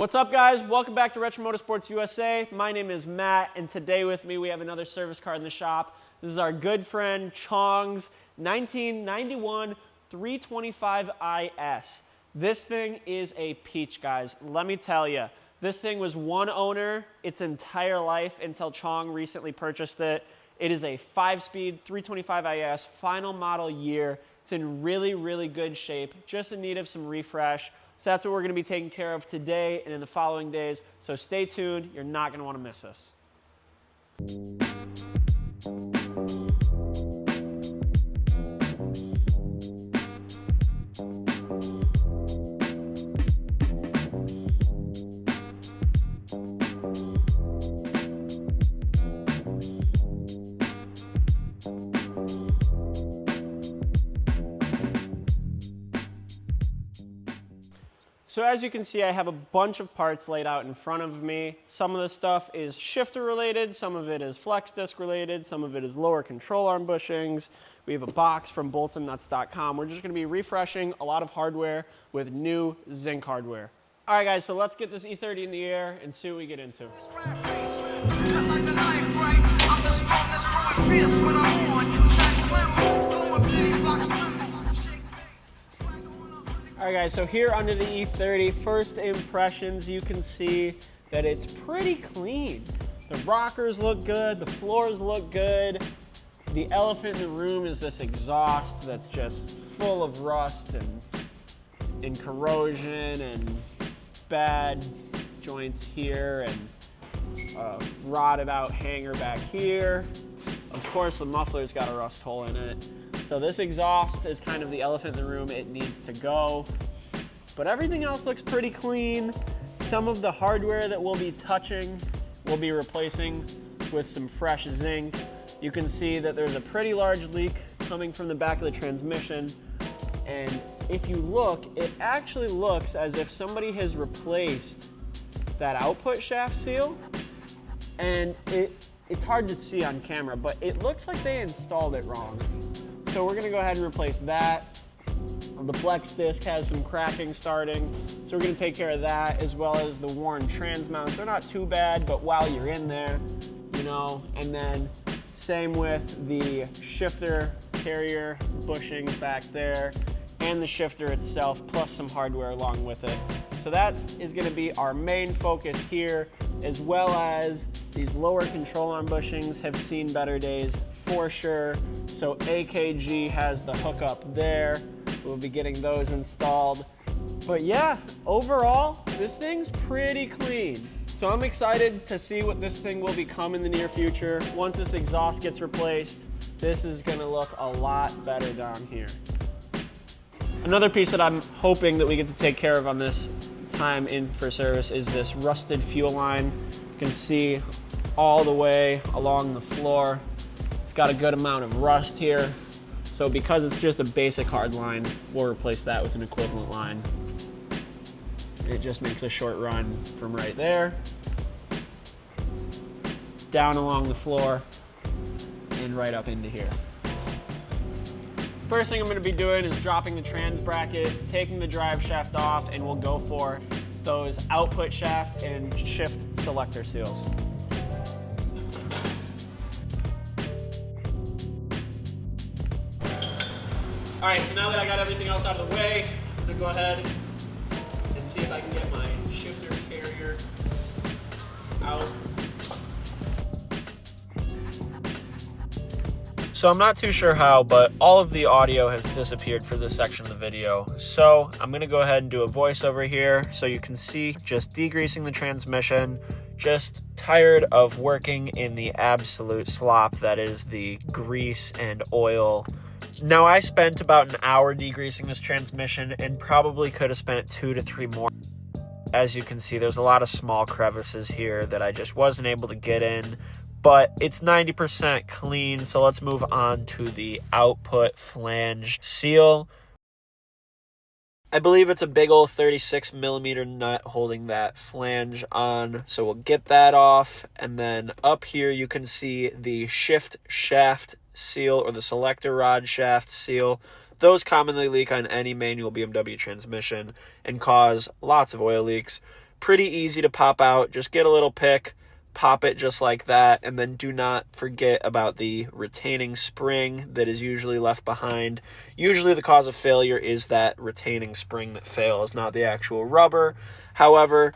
What's up, guys? Welcome back to Retro Motorsports USA. My name is Matt, and today with me we have another service car in the shop. This is our good friend Chong's 1991 325 IS. This thing is a peach, guys. Let me tell you, this thing was one owner its entire life until Chong recently purchased it. It is a 5-speed 325 IS, final model year. It's in really, really good shape, just in need of some refresh. So that's what we're going to be taking care of today and in the following days. So stay tuned. You're not going to want to miss this. So as you can see, I have a bunch of parts laid out in front of me. Some of the stuff is shifter related, some of it is flex disc related, some of it is lower control arm bushings. We have a box from boltsandnuts.com. We're just gonna be refreshing a lot of hardware with new zinc hardware. All right, guys, so let's get this E30 in the air and see what we get into. All right, guys, so here under the E30, first impressions, you can see that it's pretty clean. The rockers look good, the floors look good. The elephant in the room is this exhaust that's just full of rust and corrosion and bad joints here and a rotted out hanger back here. Of course, the muffler's got a rust hole in it. So this exhaust is kind of the elephant in the room. It needs to go. But everything else looks pretty clean. Some of the hardware that we'll be touching, we'll be replacing with some fresh zinc. You can see that there's a pretty large leak coming from the back of the transmission. And if you look, it actually looks as if somebody has replaced that output shaft seal. And it's hard to see on camera, but it looks like they installed it wrong. So we're gonna go ahead and replace that. The flex disc has some cracking starting, so we're gonna take care of that, as well as the worn trans mounts. They're not too bad, but while you're in there, you know, and then same with the shifter carrier bushing back there, and the shifter itself, plus some hardware along with it. So that is gonna be our main focus here, as well as these lower control arm bushings have seen better days for sure. So AKG has the hookup there. We'll be getting those installed. But yeah, overall, this thing's pretty clean. So I'm excited to see what this thing will become in the near future. Once this exhaust gets replaced, this is gonna look a lot better down here. Another piece that I'm hoping that we get to take care of on this time in for service is this rusted fuel line. You can see all the way along the floor. It's got a good amount of rust here. So because it's just a basic hard line, we'll replace that with an equivalent line. It just makes a short run from right there, down along the floor, and right up into here. First thing I'm gonna be doing is dropping the trans bracket, taking the drive shaft off, and we'll go for those output shaft and shift selector seals. All right, so now that I got everything else out of the way, I'm gonna go ahead and see if I can get my shifter carrier out. So I'm not too sure how, but all of the audio has disappeared for this section of the video. So I'm gonna go ahead and do a voiceover here so you can see just degreasing the transmission, just tired of working in the absolute slop that is the grease and oil. Now, I spent about an hour degreasing this transmission and probably could have spent 2 to 3 more. As you can see, there's a lot of small crevices here that I just wasn't able to get in, but it's 90% clean, so let's move on to the output flange seal. I believe it's a big old 36 millimeter nut holding that flange on, so we'll get that off, and then up here you can see the shift shaft seal or the selector rod shaft seal. Those commonly leak on any manual BMW transmission and cause lots of oil leaks. Pretty easy to pop out. Just get a little pick, pop it just like that, and then do not forget about the retaining spring that is usually left behind. Usually the cause of failure is that retaining spring that fails, not the actual rubber. However,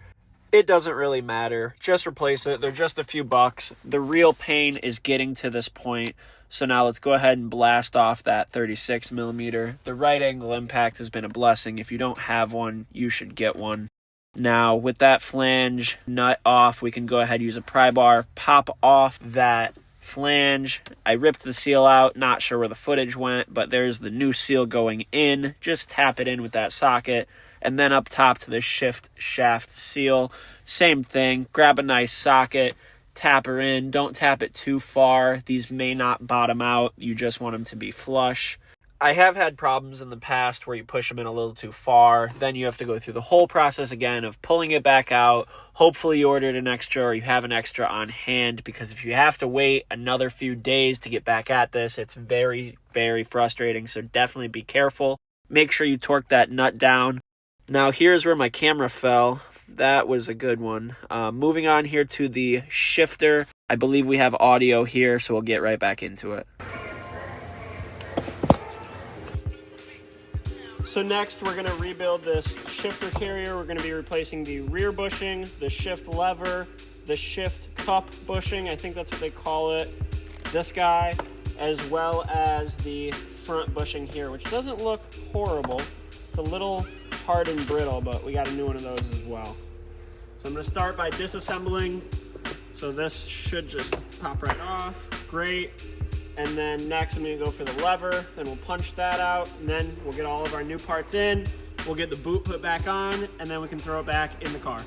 it doesn't really matter. Just replace it. They're just a few bucks. The real pain is getting to this point. So now let's go ahead and blast off that 36 millimeter. The right angle impact has been a blessing. If you don't have one, you should get one. Now with that flange nut off, we can go ahead and use a pry bar, pop off that flange. I ripped the seal out, not sure where the footage went, but there's the new seal going in. Just tap it in with that socket. And then up top to the shift shaft seal, same thing. Grab a nice socket, tap her in. Don't tap it too far. These may not bottom out. You just want them to be flush. I have had problems in the past where you push them in a little too far. Then you have to go through the whole process again of pulling it back out. Hopefully you ordered an extra or you have an extra on hand, because if you have to wait another few days to get back at this, it's very, very frustrating. So definitely be careful. Make sure you torque that nut down. Now here's where my camera fell. That was a good one. Moving on here to the shifter. I believe we have audio here, so we'll get right back into it. So next we're going to rebuild this shifter carrier. We're going to be replacing the rear bushing, the shift lever, the shift cup bushing, I think that's what they call it, this guy, as well as the front bushing here, which doesn't look horrible. It's a little hard and brittle, but we got a new one of those as well. So I'm going to start by disassembling. So this should just pop right off. Great. And then next I'm going to go for the lever. Then we'll punch that out, and then we'll get all of our new parts in. We'll get the boot put back on, and then we can throw it back in the car.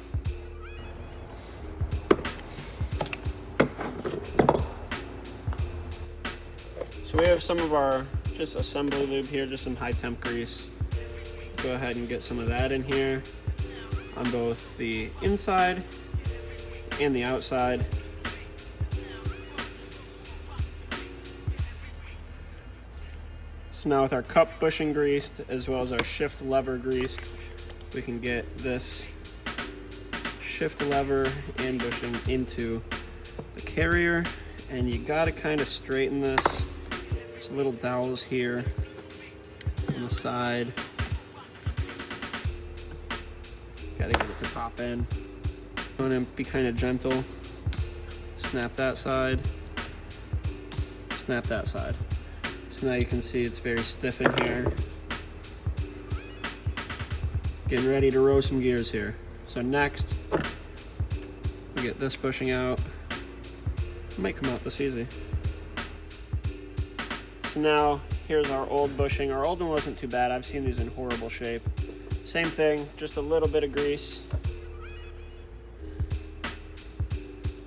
So we have some of our just assembly lube here, just some high temp grease. Go ahead and get some of that in here on both the inside and the outside. So now with our cup bushing greased as well as our shift lever greased, we can get this shift lever and bushing into the carrier. And you gotta kind of straighten this. There's little dowels here on the side. Gotta get it to pop in. I'm gonna be kind of gentle. Snap that side. Snap that side. So now you can see it's very stiff in here. Getting ready to row some gears here. So next, we get this bushing out. It might come out this easy. So now, here's our old bushing. Our old one wasn't too bad. I've seen these in horrible shape. Same thing, just a little bit of grease.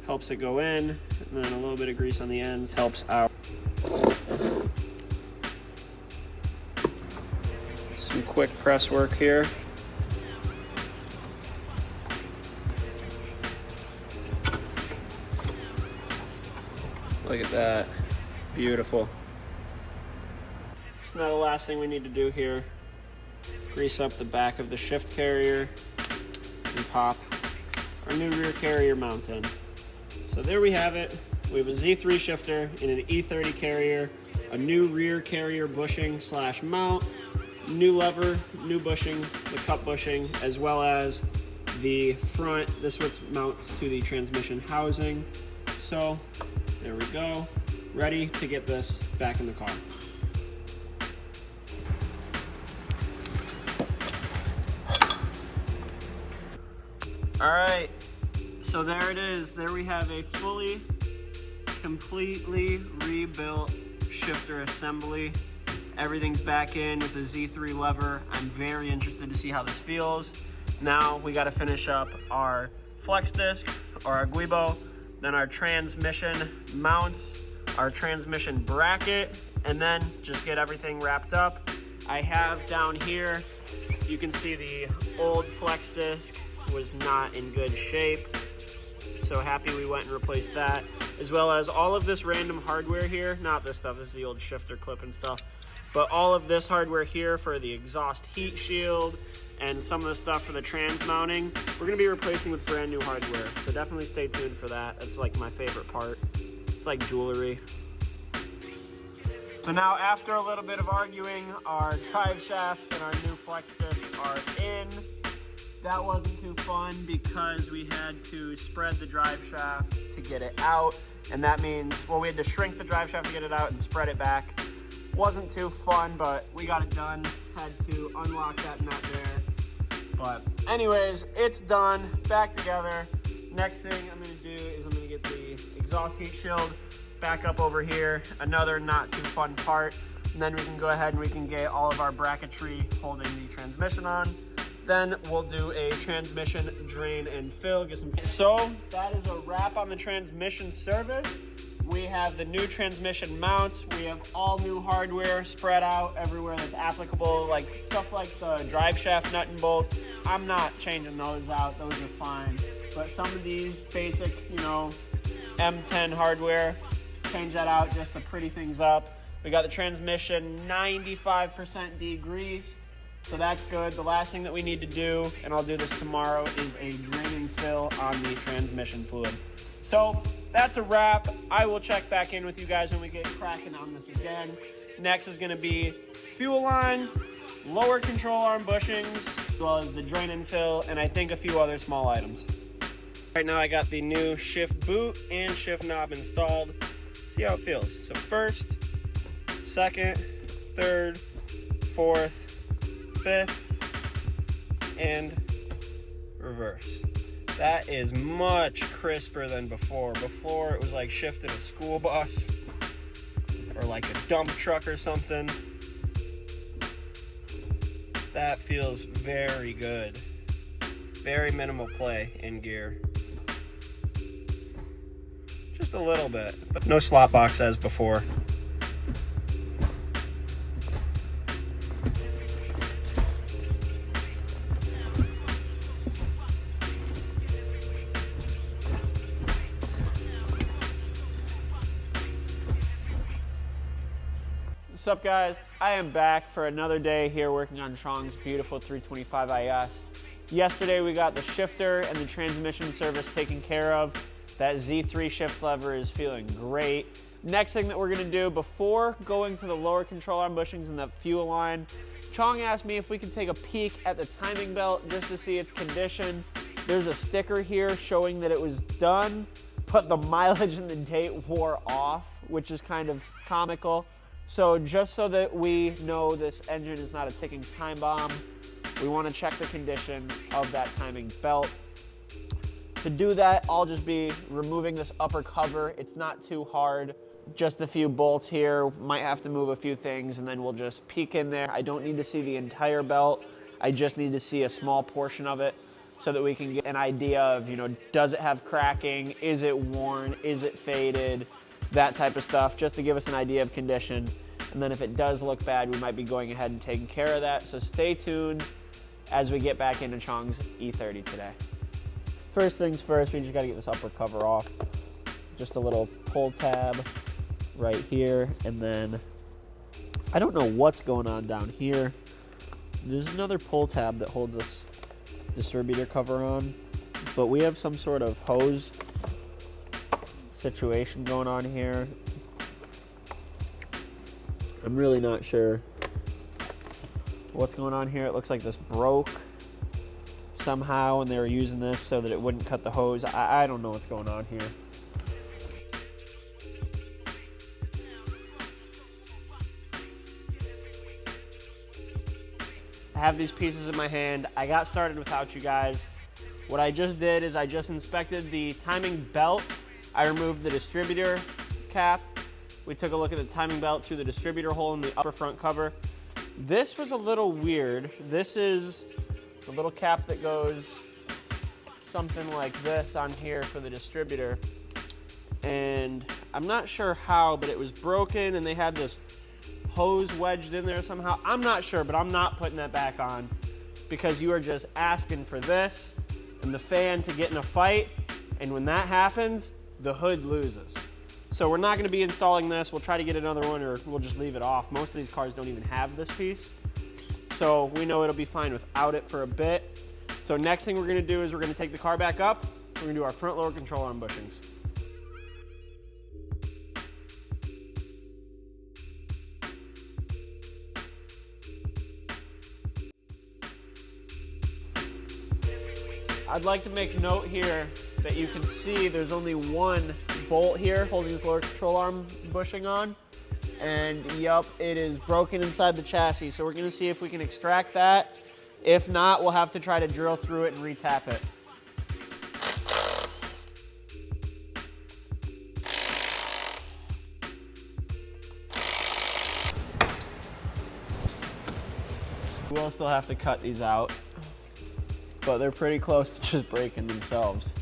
Helps it go in, and then a little bit of grease on the ends helps out. Some quick press work here. Look at that, beautiful. So now the last thing we need to do here, grease up the back of the shift carrier and pop our new rear carrier mount in. So there we have it. We have a Z3 shifter in an E30 carrier, a new rear carrier bushing / mount, new lever, new bushing, the cup bushing, as well as the front. This mounts to the transmission housing. So there we go, ready to get this back in the car. All right, so there it is. There we have a fully, completely rebuilt shifter assembly. Everything's back in with the Z3 lever. I'm very interested to see how this feels. Now we got to finish up our flex disc or our guibo, then our transmission mounts, our transmission bracket, and then just get everything wrapped up. I have down here, you can see the old flex disc was not in good shape. So happy we went and replaced that, as well as all of this random hardware here. Not this stuff, this is the old shifter clip and stuff. But all of this hardware here for the exhaust heat shield and some of the stuff for the trans mounting, we're gonna be replacing with brand new hardware. So definitely stay tuned for that. That's like my favorite part. It's like jewelry. So now after a little bit of arguing, our drive shaft and our new flex disc are in. That wasn't too fun because we had to spread the drive shaft to get it out. And that means, well, we had to shrink the drive shaft to get it out and spread it back. Wasn't too fun, but we got it done. Had to unlock that nut there. But anyways, it's done, back together. Next thing I'm gonna do is I'm gonna get the exhaust heat shield back up over here. Another not too fun part. And then we can go ahead and we can get all of our bracketry holding the transmission on. Then we'll do a transmission drain and fill. So that is a wrap on the transmission service. We have the new transmission mounts. We have all new hardware spread out everywhere that's applicable, like stuff like the drive shaft nut and bolts. I'm not changing those out, those are fine. But some of these basic, you know, M10 hardware, change that out just to pretty things up. We got the transmission 95% degreased, so that's good. The last thing that we need to do, and I'll do this tomorrow, is a drain and fill on the transmission fluid. So that's a wrap. I will check back in with you guys when we get cracking on this again. Next is gonna be fuel line, lower control arm bushings, as well as the drain and fill, and I think a few other small items. Right now I got the new shift boot and shift knob installed. See how it feels. So first, second, third, fourth, fifth, and reverse. That is much crisper than before. Before it was like shifting a school bus or like a dump truck or something. That feels very good. Very minimal play in gear. Just a little bit, but no slot box as before. What's up, guys? I am back for another day here working on Chong's beautiful 325 IS. Yesterday we got the shifter and the transmission service taken care of. That Z3 shift lever is feeling great. Next thing that we're gonna do before going to the lower control arm bushings and the fuel line, Chong asked me if we could take a peek at the timing belt just to see its condition. There's a sticker here showing that it was done, but the mileage and the date wore off, which is kind of comical. So just so that we know this engine is not a ticking time bomb, we want to check the condition of that timing belt. To do that, I'll just be removing this upper cover. It's not too hard, just a few bolts here. Might have to move a few things and then we'll just peek in there. I don't need to see the entire belt. I just need to see a small portion of it so that we can get an idea of, you know, does it have cracking? Is it worn? Is it faded? That type of stuff, just to give us an idea of condition. And then if it does look bad, we might be going ahead and taking care of that. So stay tuned as we get back into Chong's E30 today. First things first, we just gotta get this upper cover off. Just a little pull tab right here. And then, I don't know what's going on down here. There's another pull tab that holds this distributor cover on, but we have some sort of hose situation going on here. I'm really not sure what's going on here. It looks like this broke somehow and they were using this so that it wouldn't cut the hose. I don't know what's going on here. I have these pieces in my hand. I got started without you guys. What I just did is I just inspected the timing belt. I removed the distributor cap. We took a look at the timing belt through the distributor hole in the upper front cover. This was a little weird. This is the little cap that goes something like this on here for the distributor. And I'm not sure how, but it was broken and they had this hose wedged in there somehow. I'm not sure, but I'm not putting that back on because you are just asking for this and the fan to get in a fight. And when that happens, the hood loses. So we're not going to be installing this. We'll try to get another one, or we'll just leave it off. Most of these cars don't even have this piece. So we know it'll be fine without it for a bit. So next thing we're going to do is we're going to take the car back up. We're going to do our front lower control arm bushings. I'd like to make note here that you can see there's only one bolt here holding this lower control arm bushing on. And yup, it is broken inside the chassis. So we're gonna see if we can extract that. If not, we'll have to try to drill through it and retap it. We'll still have to cut these out, but they're pretty close to just breaking themselves.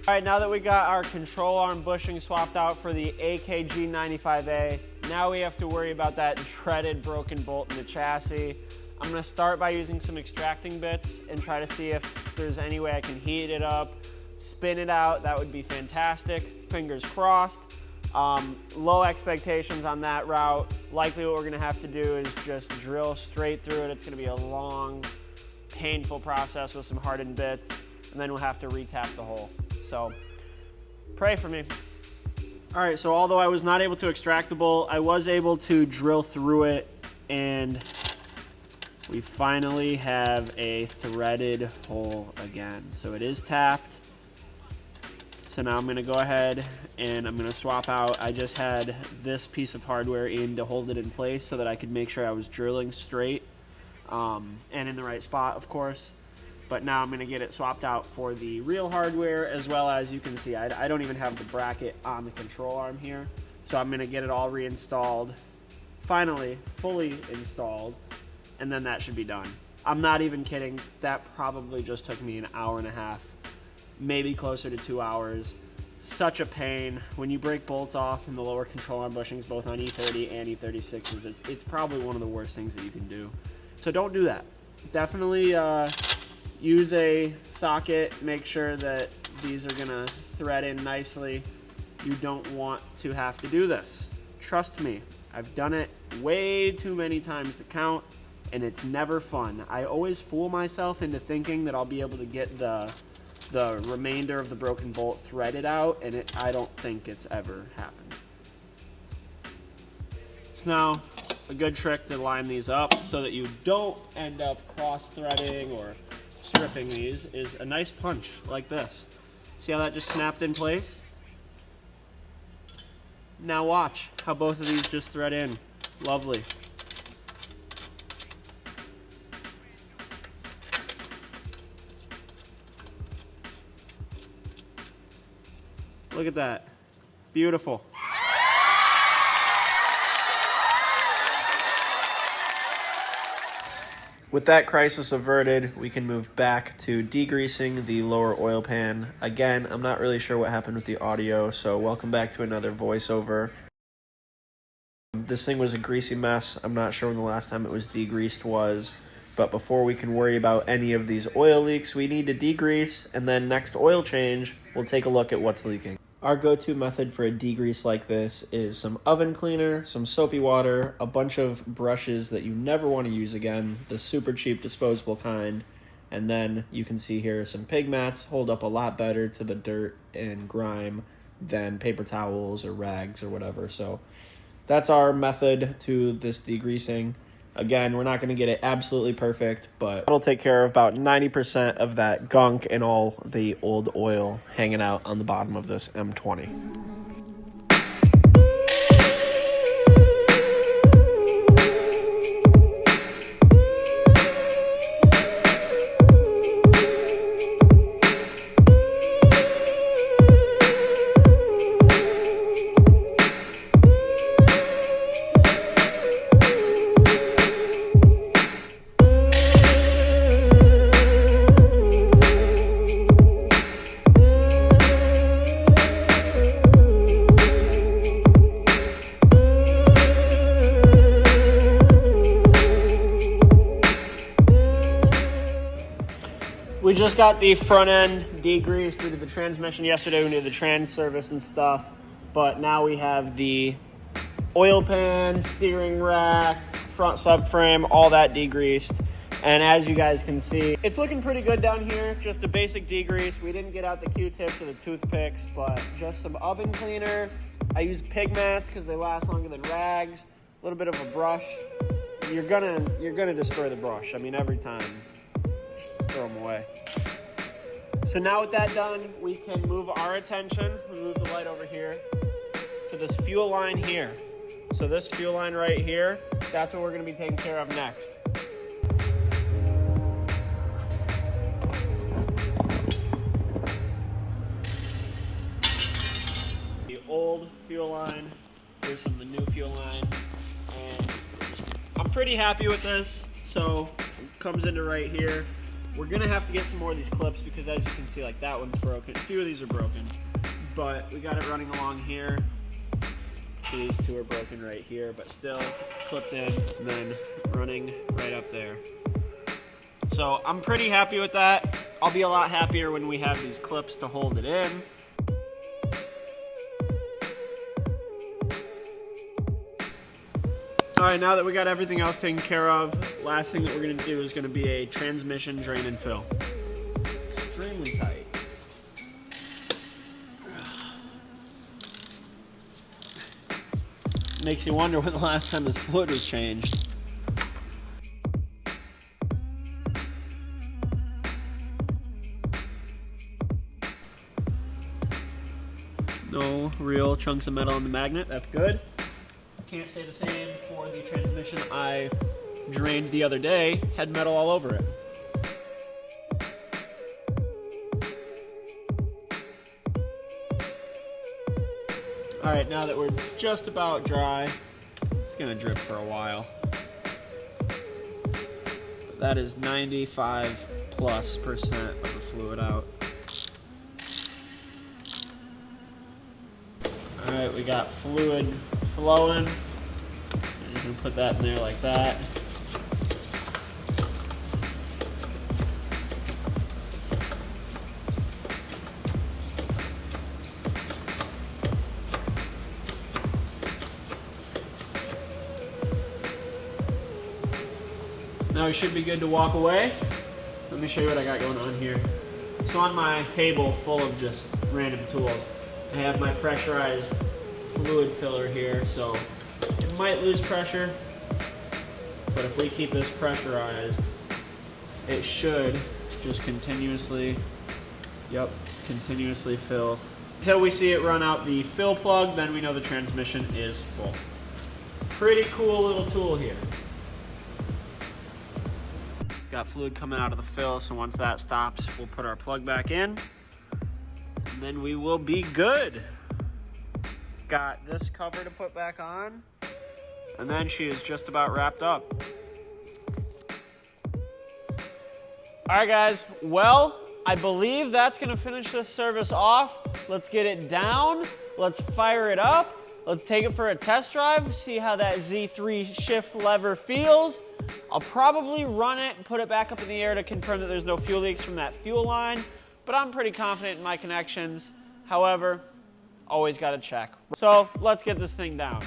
All right, now that we got our control arm bushing swapped out for the AKG 95A, now we have to worry about that shredded broken bolt in the chassis. I'm gonna start by using some extracting bits and try to see if there's any way I can heat it up, spin it out. That would be fantastic. Fingers crossed. Low expectations on that route. Likely what we're gonna have to do is just drill straight through it. It's gonna be a long, painful process with some hardened bits, and then we'll have to retap the hole. So pray for me. All right, so although I was not able to extract the bolt, I was able to drill through it, and we finally have a threaded hole again. So it is tapped. So now I'm gonna go ahead and I'm gonna swap out. I just had this piece of hardware in to hold it in place so that I could make sure I was drilling straight and in the right spot, of course. But now I'm going to get it swapped out for the real hardware, as well as you can see, I don't even have the bracket on the control arm here. So I'm going to get it all reinstalled, finally, fully installed, and then that should be done. I'm not even kidding. That probably just took me an hour and a half, maybe closer to 2 hours. Such a pain. When you break bolts off in the lower control arm bushings, both on E30 and E36s, it's probably one of the worst things that you can do. So don't do that. Definitely use a socket, make sure that these are gonna thread in nicely. You don't want to have to do this. Trust me, I've done it way too many times to count, and it's never fun. I always fool myself into thinking that I'll be able to get the remainder of the broken bolt threaded out, and I don't think it's ever happened. It's now a good trick to line these up so that you don't end up cross-threading or stripping these, is a nice punch like this. See how that just snapped in place? Now watch how both of these just thread in. Lovely. Look at that. Beautiful. With that crisis averted, we can move back to degreasing the lower oil pan. Again, I'm not really sure what happened with the audio, so welcome back to another voiceover. This thing was a greasy mess. I'm not sure when the last time it was degreased was, but before we can worry about any of these oil leaks, we need to degrease, and then next oil change, we'll take a look at what's leaking. Our go-to method for a degrease like this is some oven cleaner, some soapy water, a bunch of brushes that you never want to use again, the super cheap disposable kind, and then you can see here some pig mats hold up a lot better to the dirt and grime than paper towels or rags or whatever. So that's our method to this degreasing. Again, we're not going to get it absolutely perfect, but it'll take care of about 90% of that gunk and all the old oil hanging out on the bottom of this M20. We just got the front end degreased. We did the transmission yesterday. We did the trans service and stuff. But now we have the oil pan, steering rack, front subframe, all that degreased. And as you guys can see, it's looking pretty good down here. Just a basic degrease. We didn't get out the Q-tips or the toothpicks, but just some oven cleaner. I use pig mats because they last longer than rags. A little bit of a brush. You're gonna destroy the brush. I mean, every time. Just throw them away. So now with that done, we can move our attention. We move the light over here to this fuel line here. So this fuel line right here, that's what we're gonna be taking care of next. The old fuel line, here's some of the new fuel line, and I'm pretty happy with this. So it comes into right here. We're gonna have to get some more of these clips because as you can see, like that one's broken. A few of these are broken, but we got it running along here. These two are broken right here, but still clipped in and then running right up there. So I'm pretty happy with that. I'll be a lot happier when we have these clips to hold it in. All right, now that we got everything else taken care of, last thing that we're gonna do is gonna be a transmission drain and fill. Extremely tight. Makes you wonder when the last time this fluid was changed. No real chunks of metal in the magnet, that's good. Can't say the same for the transmission I drained the other day, had metal all over it. All right, now that we're just about dry, it's gonna drip for a while. But that is 95+% of the fluid out. All right, we got fluid flowing. You can put that in there like that. Now we should be good to walk away. Let me show you what I got going on here. So on my table full of just random tools, I have my pressurized fluid filler here, so it might lose pressure, but if we keep this pressurized, it should just continuously fill. Until we see it run out the fill plug, then we know the transmission is full. Pretty cool little tool here. Got fluid coming out of the fill, so once that stops, we'll put our plug back in, and then we will be good. Got this cover to put back on, and then she is just about wrapped up. All right, guys, well, I believe that's gonna finish this service off. Let's get it down, let's fire it up, let's take it for a test drive, see how that Z3 shift lever feels. I'll probably run it and put it back up in the air to confirm that there's no fuel leaks from that fuel line, but I'm pretty confident in my connections. However, always gotta check. So let's get this thing down.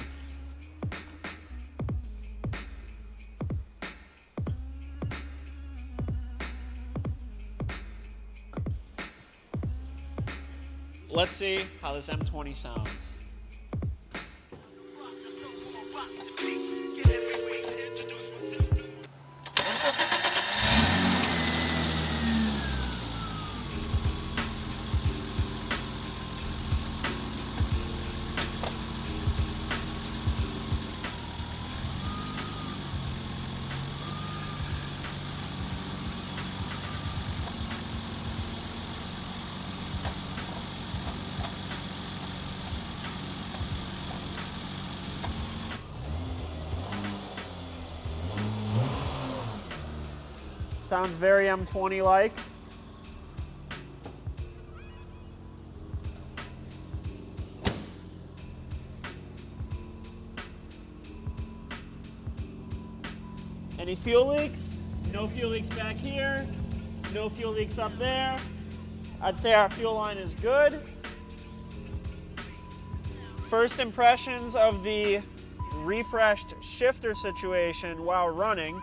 Let's see how this M20 sounds. Sounds very M20-like. Any fuel leaks? No fuel leaks back here. No fuel leaks up there. I'd say our fuel line is good. First impressions of the refreshed shifter situation while running.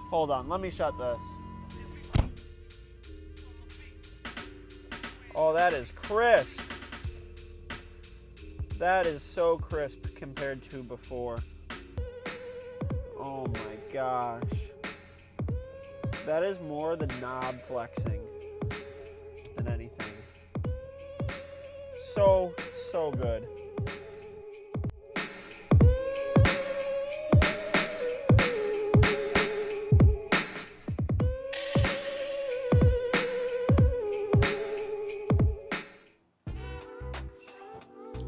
Hold on, let me shut this. Oh, that is crisp. That is so crisp compared to before. Oh my gosh. That is more the knob flexing than anything. So good.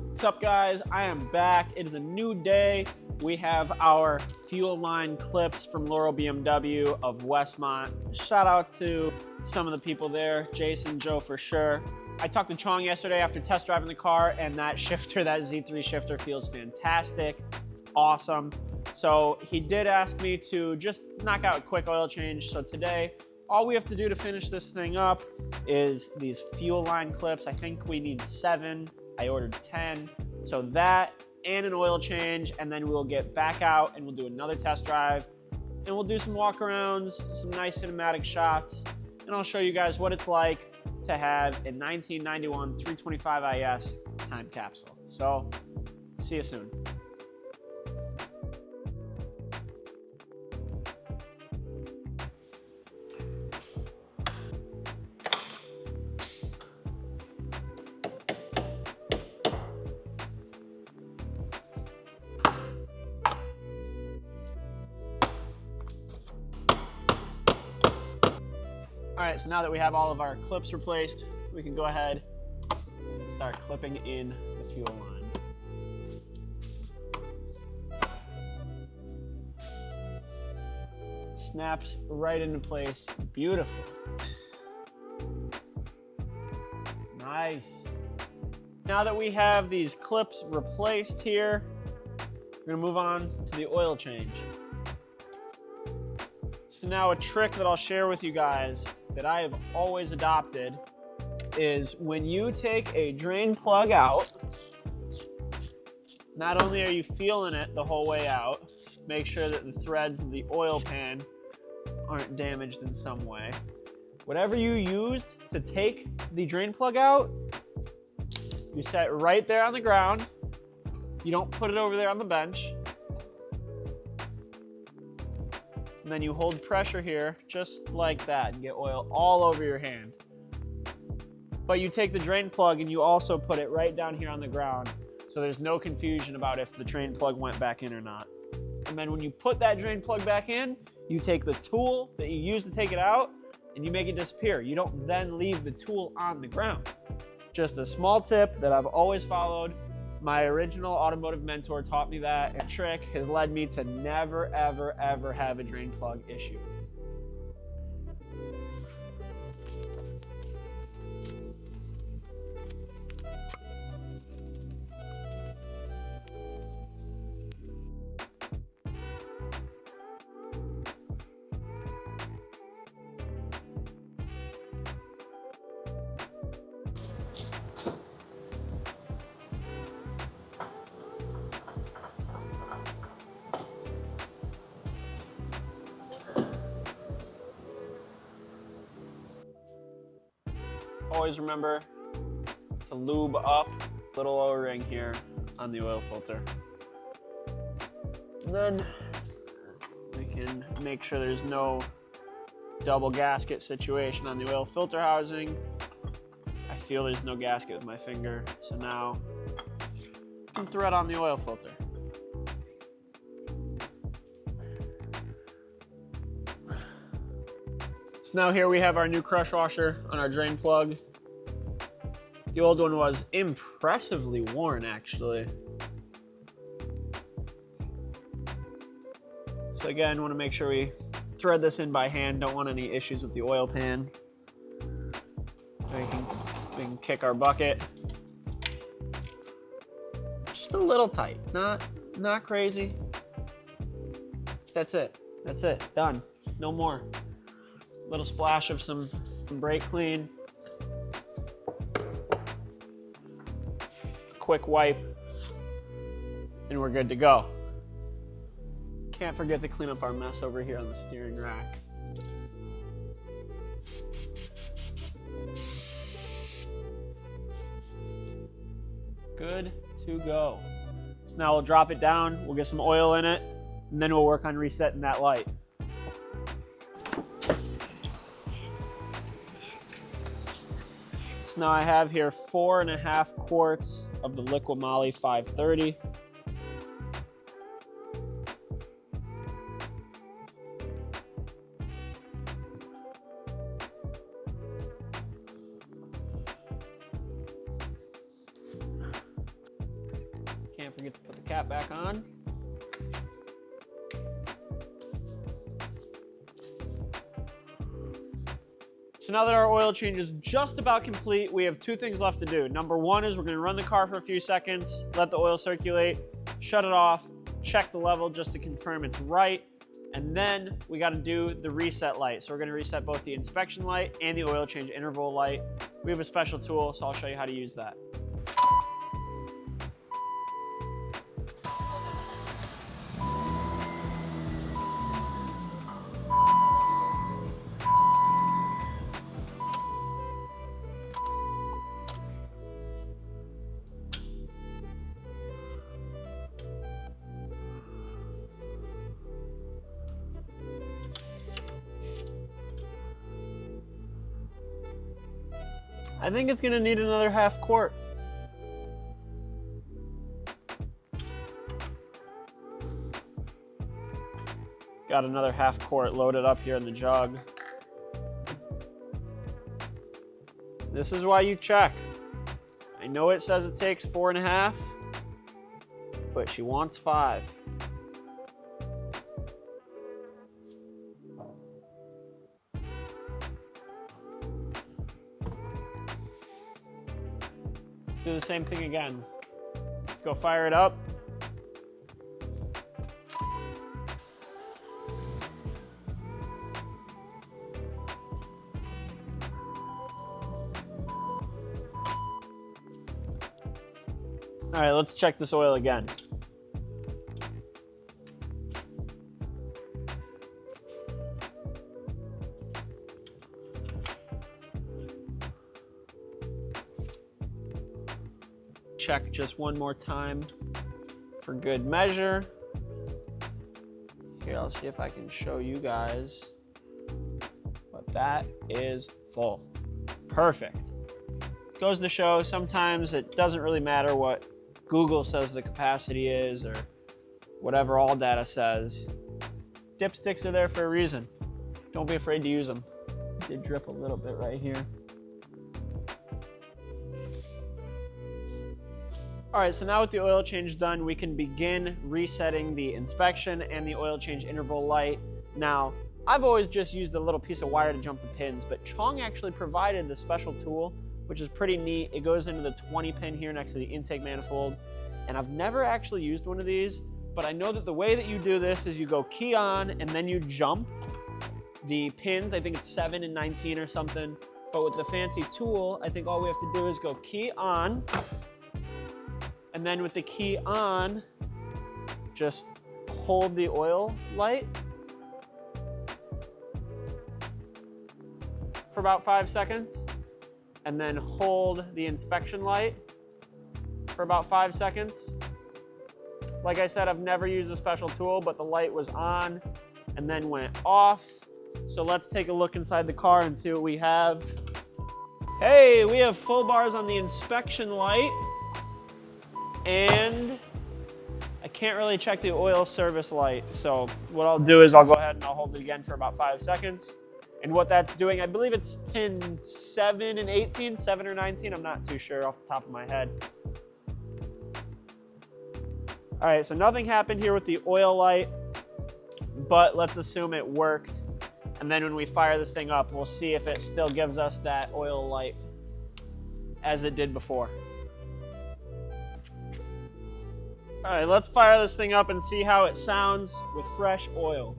What's up, guys? I am back. It is a new day. We have our fuel line clips from Laurel BMW of Westmont. Shout out to some of the people there, Jason, Joe for sure. I talked to Chong yesterday after test driving the car, and that shifter, that Z3 shifter, feels fantastic. It's awesome. So he did ask me to just knock out a quick oil change. So today, all we have to do to finish this thing up is these fuel line clips. I think we need 7. I ordered 10. So that and an oil change, and then we'll get back out and we'll do another test drive, and we'll do some walk-arounds, some nice cinematic shots, and I'll show you guys what it's like to have a 1991 325 IS time capsule. So, see you soon. All right, so now that we have all of our clips replaced, we can go ahead and start clipping in the fuel line. Snaps right into place, beautiful. Nice. Now that we have these clips replaced here, we're gonna move on to the oil change. So now a trick that I'll share with you guys that I have always adopted is when you take a drain plug out, not only are you feeling it the whole way out, make sure that the threads of the oil pan aren't damaged in some way. Whatever you used to take the drain plug out, you set right there on the ground. You don't put it over there on the bench. And then you hold pressure here, just like that, and get oil all over your hand. But you take the drain plug and you also put it right down here on the ground, so there's no confusion about if the drain plug went back in or not. And then when you put that drain plug back in, you take the tool that you used to take it out and you make it disappear. You don't then leave the tool on the ground. Just a small tip that I've always followed. My original automotive mentor taught me that. That trick has led me to never, ever, ever have a drain plug issue. Always remember to lube up little O-ring here on the oil filter. And then we can make sure there's no double gasket situation on the oil filter housing. I feel there's no gasket with my finger, so now I can thread on the oil filter. So now here we have our new crush washer on our drain plug. The old one was impressively worn, actually. So again, want to make sure we thread this in by hand. Don't want any issues with the oil pan. We can kick our bucket. Just a little tight, not crazy. That's it. Done. No more. Little splash of some Brake clean. Quick wipe. And we're good to go. Can't forget to clean up our mess over here on the steering rack. Good to go. So now we'll drop it down, we'll get some oil in it, and then we'll work on resetting that light. So now I have here 4.5 quarts of the Liqui Moly 530. Can't forget to put the cap back on. So now that our oil change is just about complete, we have 2 things left to do. Number 1 is we're going to run the car for a few seconds, let the oil circulate, shut it off, check the level just to confirm it's right, and then we got to do the reset light. So we're going to reset both the inspection light and the oil change interval light. We have a special tool, so I'll show you how to use that. I think it's going to need another 1/2 quart. Got another 1/2 quart loaded up here in the jug. This is why you check. I know it says it takes 4.5, but she wants 5. Let's do the same thing again. Let's go fire it up. All right, let's check this oil again. Check just one more time for good measure. Here, I'll see if I can show you guys. But that is full. Perfect. Goes to show sometimes it doesn't really matter what Google says the capacity is or whatever all data says. Dipsticks are there for a reason. Don't be afraid to use them. It did drip a little bit right here. All right, so now with the oil change done, we can begin resetting the inspection and the oil change interval light. Now, I've always just used a little piece of wire to jump the pins, but Chong actually provided this special tool, which is pretty neat. It goes into the 20 pin here next to the intake manifold, and I've never actually used one of these, but I know that the way that you do this is you go key on and then you jump the pins. I think it's 7 and 19 or something, but with the fancy tool, I think all we have to do is go key on, and then with the key on, just hold the oil light for about 5 seconds, and then hold the inspection light for about 5 seconds. Like I said, I've never used a special tool, but the light was on and then went off. So let's take a look inside the car and see what we have. Hey, we have full bars on the inspection light, and I can't really check the oil service light. So what I'll do is I'll go ahead and I'll hold it again for about 5 seconds. And what that's doing, I believe it's pin 7 and 18, 7 or 19, I'm not too sure off the top of my head. All right, so nothing happened here with the oil light, but let's assume it worked. And then when we fire this thing up, we'll see if it still gives us that oil light as it did before. All right, let's fire this thing up and see how it sounds with fresh oil.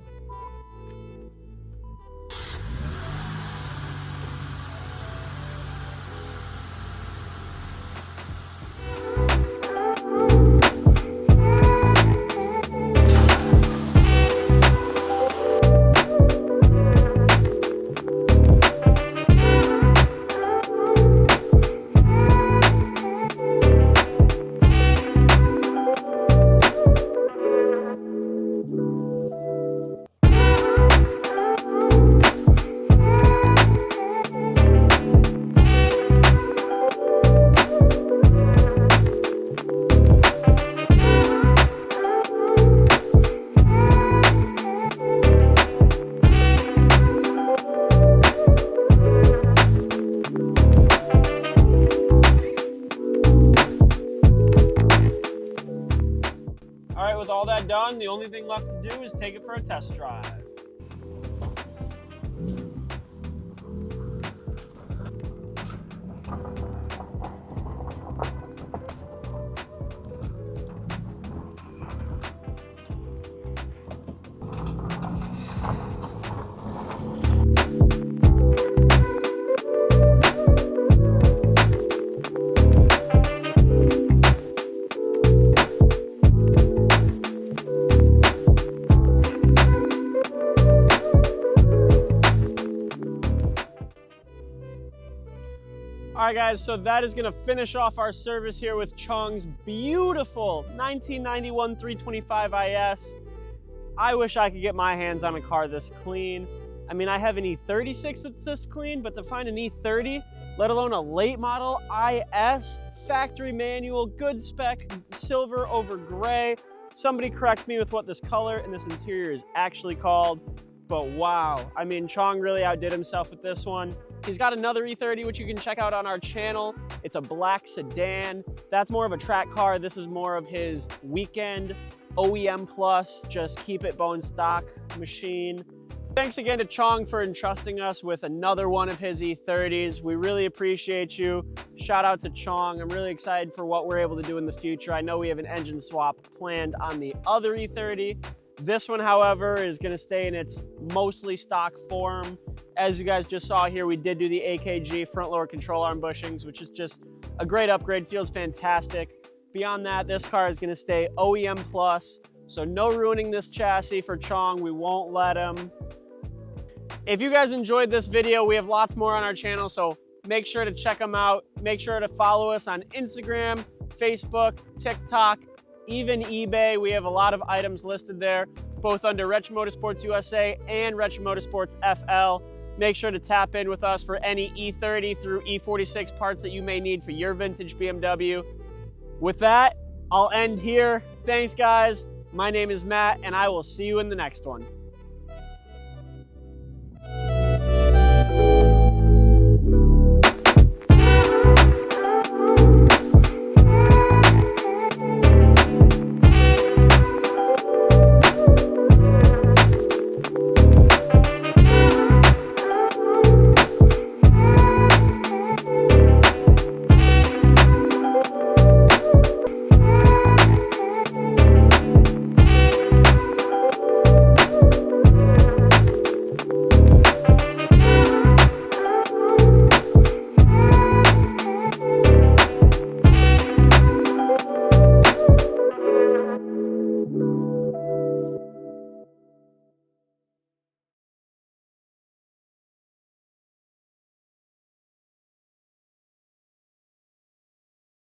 all that done, the only thing left to do is take it for a test drive. All right, guys, so that is gonna finish off our service here with Chong's beautiful 1991 325 IS. I wish I could get my hands on a car this clean. I mean, I have an E36 that's this clean, but to find an E30, let alone a late model IS, factory manual, good spec, silver over gray. Somebody correct me with what this color and this interior is actually called, but wow. I mean, Chong really outdid himself with this one. He's got another E30, which you can check out on our channel. It's a black sedan. That's more of a track car. This is more of his weekend OEM plus, just keep it bone stock machine. Thanks again to Chong for entrusting us with another one of his E30s. We really appreciate you. Shout out to Chong. I'm really excited for what we're able to do in the future. I know we have an engine swap planned on the other E30. This one, however, is gonna stay in its mostly stock form. As you guys just saw here, we did do the AKG front lower control arm bushings, which is just a great upgrade, feels fantastic. Beyond that, this car is gonna stay OEM plus, so no ruining this chassis for Chong, we won't let him. If you guys enjoyed this video, we have lots more on our channel, so make sure to check them out. Make sure to follow us on Instagram, Facebook, TikTok, even eBay. We have a lot of items listed there, both under Retro Motorsports USA and Retro Motorsports FL. Make sure to tap in with us for any E30 through E46 parts that you may need for your vintage BMW. With that, I'll end here. Thanks, guys. My name is Matt, and I will see you in the next one.